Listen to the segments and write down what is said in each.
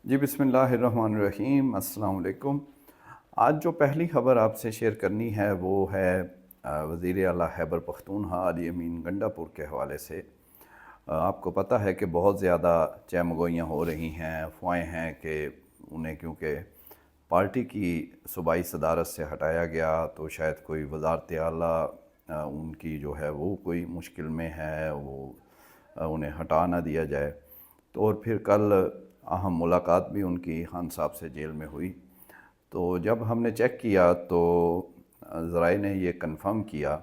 جی बिस्मिल्लाहिर्रहमानिर्रहीम अस्सलाम वालेकुम। आज जो पहली ख़बर आपसे शेयर करनी है वो है वज़ीर आला खैबर पख्तूनख्वा अली अमीन गंडापुर के हवाले से। आपको पता है कि बहुत ज़्यादा चहमगोइयाँ हो रही हैं, अफवाहें हैं कि उन्हें क्योंकि पार्टी की सूबाई सदारत से हटाया गया तो शायद कोई वज़ारत आला उनकी जो है वो कोई मुश्किल में है, वो उन्हें हटा ना दिया जाए। तो और फिर कल अहम मुलाकात भी उनकी खान साहब से जेल में हुई। तो जब हमने चेक किया तो ज़राए ने ये कंफर्म किया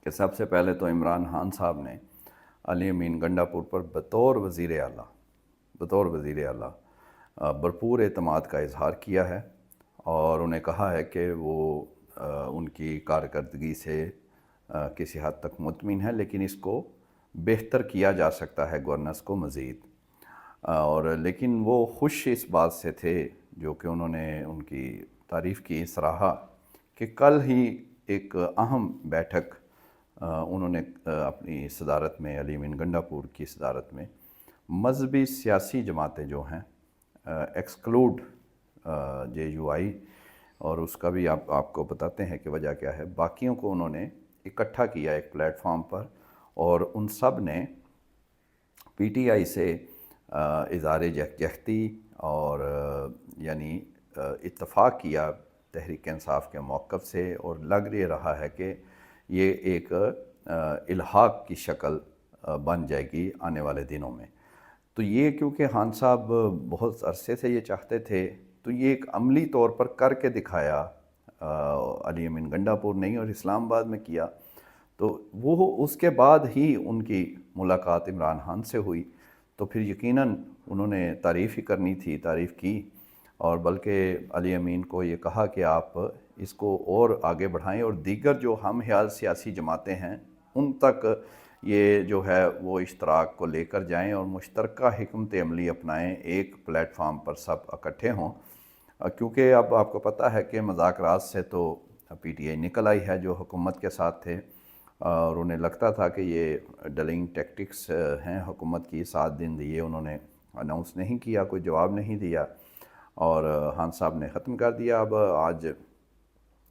कि सबसे पहले तो इमरान खान साहब ने अली अमीन गंडापुर पर बतौर वज़ीर आला भरपूर एतमाद का इजहार किया है और उन्हें कहा है कि वो उनकी कारकर्दगी से किसी हद तक मुतमिन है, लेकिन इसको बेहतर किया जा सकता है गवर्नेंस को मज़ीद। और लेकिन वो खुश इस बात से थे जो कि उन्होंने उनकी तारीफ़ की, सराहा कि कल ही एक अहम बैठक उन्होंने अपनी सदारत में, अली अमीन गंडापुर की सदारत में मजहबी सियासी जमातें जो हैं एक्सक्लूड JUI, और उसका भी आपको बताते हैं कि वजह क्या है। बाकियों को उन्होंने इकट्ठा किया एक प्लेटफॉर्म पर और उन सब ने PTI से इज़हार यकजहती और यानी इत्तफ़ाक़ किया तहरीक इंसाफ के मौक़िफ़ से, और लग ये रहा है कि ये एक इल्हाक़ की शक्ल बन जाएगी आने वाले दिनों में। तो ये क्योंकि खान साहब बहुत अरसे से ये चाहते थे, तो ये एक अमली तौर पर करके दिखाया अली अमीन गंडापुर नहीं, और इस्लामाबाद में किया। तो वो उसके बाद ही उनकी मुलाकात इमरान खान से हुई, तो फिर यकीनन उन्होंने तारीफ़ ही करनी थी, तारीफ़ की, और बल्कि अली अमीन को ये कहा कि आप इसको और आगे बढ़ाएं और दीगर जो हम ख्याल सियासी जमातें हैं उन तक ये जो है वो इश्तराक को लेकर जाएं और मुश्तरका हिकमत अमली अपनाएं, एक प्लेटफार्म पर सब इकट्ठे हों। क्योंकि अब आपको पता है कि मज़ाकरात से तो PTI निकल आई है जो हुकूमत के साथ थे, और उन्हें लगता था कि ये डलिंग टैक्टिक्स हैं हुकूमत की। 7 दिन दिए, उन्होंने अनाउंस नहीं किया, कोई जवाब नहीं दिया, और खान साहब ने ख़त्म कर दिया। अब आज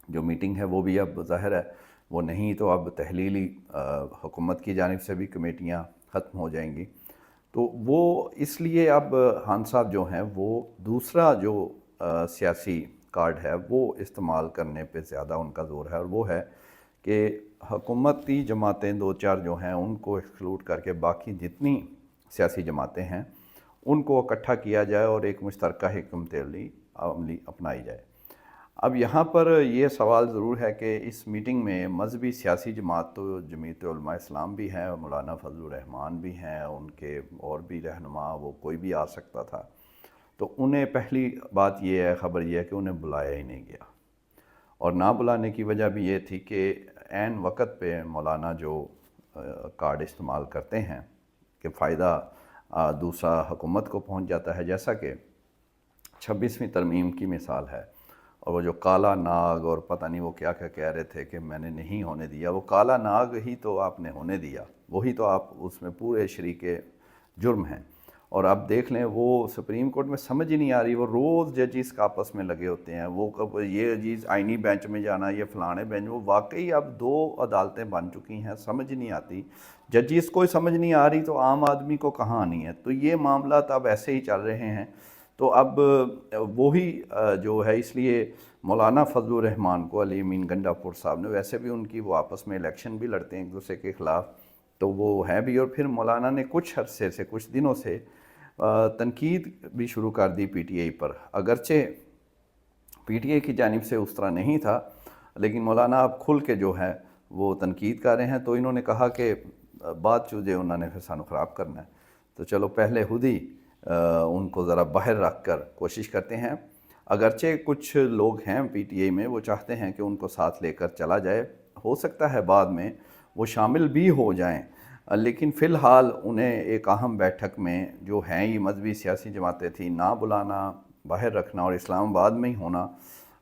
जो मीटिंग है वो भी अब ज़ाहिर है वो नहीं, तो अब तहलीली हुकूमत की जानिब से भी कमेटियाँ ख़त्म हो जाएंगी। तो वो इसलिए अब खान साहब जो हैं वो दूसरा जो सियासी कार्ड है वो इस्तेमाल करने पे ज़्यादा उनका ज़ोर है, और वो है कि हुकूमती जमातें 2-4 जो हैं उनको एक्सक्लूड करके बाकी जितनी सियासी जमातें हैं उनको इकट्ठा किया जाए और एक मुश्तरका हिकमत अमली अपनाई जाए। अब यहाँ पर ये सवाल ज़रूर है कि इस मीटिंग में मजहबी सियासी जमात तो जमीयत उलमा इस्लाम भी हैं, मौलाना फजलुर रहमान भी हैं, उनके और भी रहनुमा, वो कोई भी आ सकता था। तो उन्हें पहली बात ये है, ख़बर ये है कि उन्हें बुलाया ही नहीं गया, और ना बुलाने की वजह भी ये थी कि ऐन वक़्त पे मौलाना जो कार्ड इस्तेमाल करते हैं कि फ़ायदा दूसरा हुकूमत को पहुँच जाता है, जैसा कि 26वीं तरमीम की मिसाल है। और वो जो काला नाग और पता नहीं वो क्या क्या कह रहे थे कि मैंने नहीं होने दिया, वो काला नाग ही तो आपने होने दिया, वही तो आप उसमें पूरे शरीके जुर्म हैं। और अब देख लें वो सुप्रीम कोर्ट में समझ ही नहीं आ रही, वो रोज़ जजिस का आपस में लगे होते हैं, वो कब ये चीज़ आइनी बेंच में जाना, ये फ़लाने बेंच, वो वाकई अब 2 अदालतें बन चुकी हैं, समझ नहीं आती। जजिस को समझ नहीं आ रही तो आम आदमी को कहाँ आनी है। तो ये मामला अब ऐसे ही चल रहे हैं। तो अब वही जो है, इसलिए मौलाना फजलुर रहमान को अली अमीन गंडापुर साहब ने, वैसे भी उनकी वो आपस में इलेक्शन भी लड़ते हैं एक दूसरे के ख़िलाफ़, तो वो हैं भी। और फिर मौलाना ने कुछ अरसे से, कुछ दिनों से तनकीद भी शुरू कर दी PTI पर। अगरचे PTI की जानिब से उस तरह नहीं था, लेकिन मौलाना अब खुल के जो है वो तनकीद कर रहे हैं। तो इन्होंने कहा कि बात चूजे उन्होंने फिर सानू ख़राब करना है, तो चलो पहले खुद ही उनको ज़रा बाहर रख कर कोशिश करते हैं। अगरचे कुछ लोग हैं PTI में, वो चाहते हैं कि उनको साथ लेकर चला जाए, हो सकता है बाद में वो शामिल भी हो जाएं, लेकिन फ़िलहाल उन्हें एक अहम बैठक में जो हैं ही मजहबी सियासी जमातें थी, ना बुलाना, बाहर रखना और इस्लामाबाद में ही होना,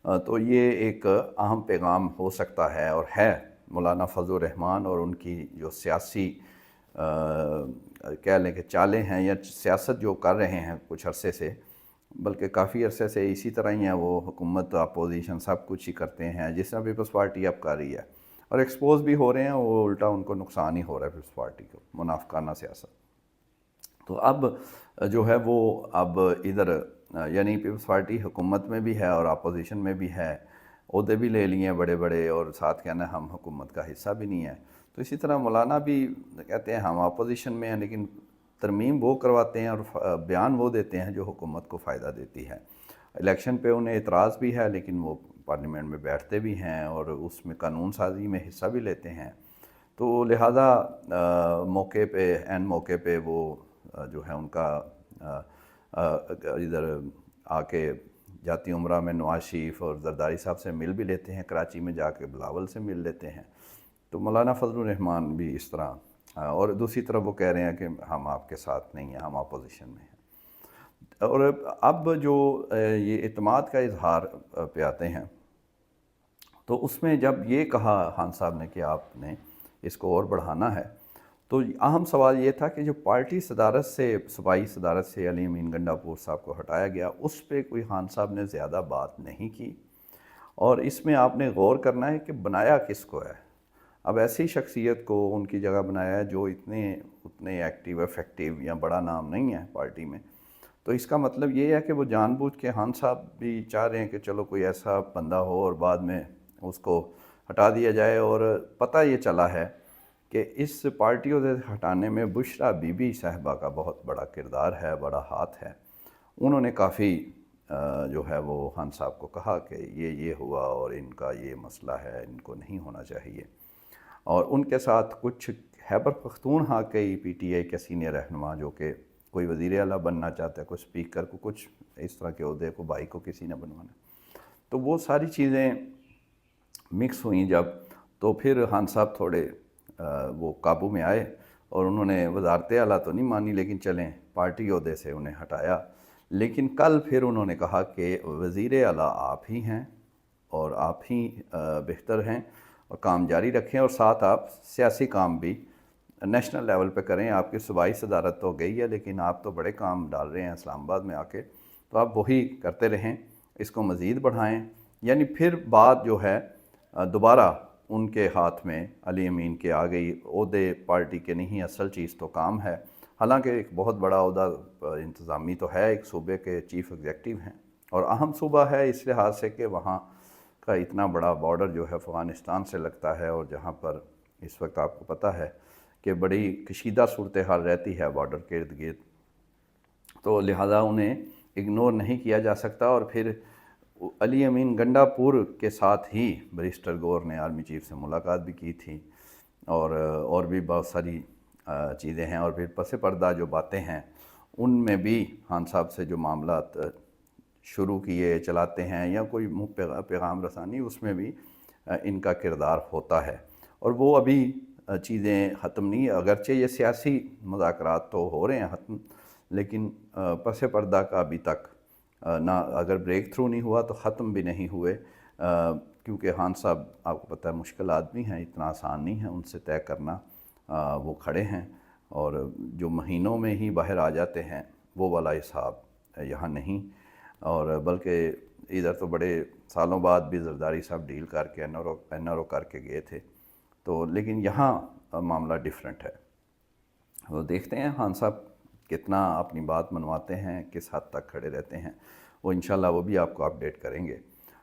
तो ये एक अहम पैगाम हो सकता है और है मौलाना फजलुर रहमान और उनकी जो सियासी कह लें कि चालें हैं या सियासत जो कर रहे हैं कुछ अरसे से, بلکہ کافی عرصے سے اسی طرح ہی ہیں وہ، حکومت اپوزیشن سب کچھ ہی کرتے ہیں جس طرح پیپلز پارٹی اب کر رہی ہے، اور ایکسپوز بھی ہو رہے ہیں، وہ الٹا ان کو نقصان ہی ہو رہا ہے پیپلز پارٹی کو، منافقانہ سیاست۔ تو اب جو ہے وہ اب ادھر یعنی پیپلز پارٹی حکومت میں بھی ہے اور اپوزیشن میں بھی ہے، عہدے بھی لے لیے ہیں بڑے بڑے، اور ساتھ کہنا ہے ہم حکومت کا حصہ بھی نہیں ہے۔ تو اسی طرح مولانا بھی کہتے ہیں ہم اپوزیشن میں ہیں، لیکن ترمیم وہ کرواتے ہیں اور بیان وہ دیتے ہیں جو حکومت کو فائدہ دیتی ہے۔ الیکشن پہ انہیں اعتراض بھی ہے، لیکن وہ پارلیمنٹ میں بیٹھتے بھی ہیں اور اس میں قانون سازی میں حصہ بھی لیتے ہیں۔ تو لہٰذا موقع پہ عین موقع پہ وہ جو ہے ان کا ادھر آ کے جاتی عمرہ میں نواز شریف اور زرداری صاحب سے مل بھی لیتے ہیں، کراچی میں جا کے بلاول سے مل لیتے ہیں۔ تو مولانا فضل الرحمان بھی اس طرح، اور دوسری طرف وہ کہہ رہے ہیں کہ ہم آپ کے ساتھ نہیں ہیں، ہم اپوزیشن میں ہیں۔ اور اب جو یہ اعتماد کا اظہار پہ آتے ہیں، تو اس میں جب یہ کہا خان صاحب نے کہ آپ نے اس کو اور بڑھانا ہے، تو اہم سوال یہ تھا کہ جو پارٹی صدارت سے، صوبائی صدارت سے علی امین گنڈا پور صاحب کو ہٹایا گیا، اس پہ کوئی خان صاحب نے زیادہ بات نہیں کی، اور اس میں آپ نے غور کرنا ہے کہ بنایا کس کو ہے۔ اب ایسی شخصیت کو ان کی جگہ بنایا ہے جو اتنے ایکٹیو افیکٹیو یا بڑا نام نہیں ہے پارٹی میں۔ تو اس کا مطلب یہ ہے کہ وہ جان بوجھ کے خان صاحب بھی چاہ رہے ہیں کہ چلو کوئی ایسا بندہ ہو اور بعد میں اس کو ہٹا دیا جائے، اور پتہ یہ چلا ہے کہ اس پارٹیوں سے ہٹانے میں بشریٰ بی بی صاحبہ کا بہت بڑا کردار ہے، بڑا ہاتھ ہے۔ انہوں نے کافی جو ہے وہ خان صاحب کو کہا کہ یہ ہوا اور ان کا یہ مسئلہ ہے، ان کو نہیں ہونا چاہیے۔ اور ان کے ساتھ کچھ خیبر پختونخوا کے پی ٹی آئی کے سینئر رہنما، جو کہ کوئی وزیر اعلیٰ بننا چاہتا ہے، کوئی اسپیکر کو، کچھ اس طرح کے عہدے کو بھائی کو کسی نے بنوانا، تو وہ ساری چیزیں مکس ہوئیں جب، تو پھر خان صاحب تھوڑے وہ قابو میں آئے، اور انہوں نے وزارت اعلیٰ تو نہیں مانی، لیکن چلیں پارٹی عہدے سے انہیں ہٹایا۔ لیکن کل پھر انہوں نے کہا کہ وزیر اعلیٰ آپ ہی ہیں اور آپ ہی بہتر ہیں، اور کام جاری رکھیں، اور ساتھ آپ سیاسی کام بھی نیشنل لیول پہ کریں۔ آپ کی صوبائی صدارت تو گئی ہے، لیکن آپ تو بڑے کام ڈال رہے ہیں اسلام آباد میں آ کے، تو آپ وہی کرتے رہیں، اس کو مزید بڑھائیں۔ یعنی پھر بات جو ہے دوبارہ ان کے ہاتھ میں علی امین کے آ گئی، عہدے پارٹی کے نہیں، اصل چیز تو کام ہے۔ حالانکہ ایک بہت بڑا عہدہ انتظامی تو ہے، ایک صوبے کے چیف ایگزیکٹو ہیں، اور اہم صوبہ ہے اس لحاظ سے کہ وہاں کا اتنا بڑا بارڈر جو ہے افغانستان سے لگتا ہے، اور جہاں پر اس وقت آپ کو پتہ ہے کہ بڑی کشیدہ صورتحال رہتی ہے بارڈر کے ارد گرد، تو لہٰذا انہیں اگنور نہیں کیا جا سکتا۔ اور پھر علی امین گنڈا پور کے ساتھ ہی بیرسٹر گور نے آرمی چیف سے ملاقات بھی کی تھی، اور بھی بہت ساری چیزیں ہیں، اور پھر پس پردہ جو باتیں ہیں ان میں بھی خان صاحب سے جو معاملات شروع کیے چلاتے ہیں، یا کوئی پیغام رسانی، اس میں بھی ان کا کردار ہوتا ہے، اور وہ ابھی چیزیں ختم نہیں، اگرچہ یہ سیاسی مذاکرات تو ہو رہے ہیں ختم، لیکن پس پردہ کا ابھی تک نہ، اگر بریک تھرو نہیں ہوا تو ختم بھی نہیں ہوئے، کیونکہ خان صاحب آپ کو پتہ ہے مشکل آدمی ہیں، اتنا آسان نہیں ہے ان سے طے کرنا۔ وہ کھڑے ہیں، اور جو مہینوں میں ہی باہر آ جاتے ہیں وہ والا حساب یہاں نہیں، اور بلکہ ادھر تو بڑے سالوں بعد بھی زرداری صاحب ڈیل کر کے این آر او کر کے گئے تھے، تو لیکن یہاں معاملہ ڈیفرنٹ ہے۔ وہ دیکھتے ہیں خان صاحب کتنا اپنی بات منواتے ہیں، کس حد تک کھڑے رہتے ہیں، وہ انشاءاللہ وہ بھی آپ کو اپڈیٹ کریں گے۔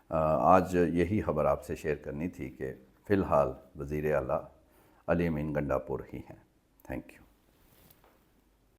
آج یہی خبر آپ سے شیئر کرنی تھی کہ فی الحال وزیر اعلیٰ علی امین گنڈا پور ہی ہیں۔ Thank you.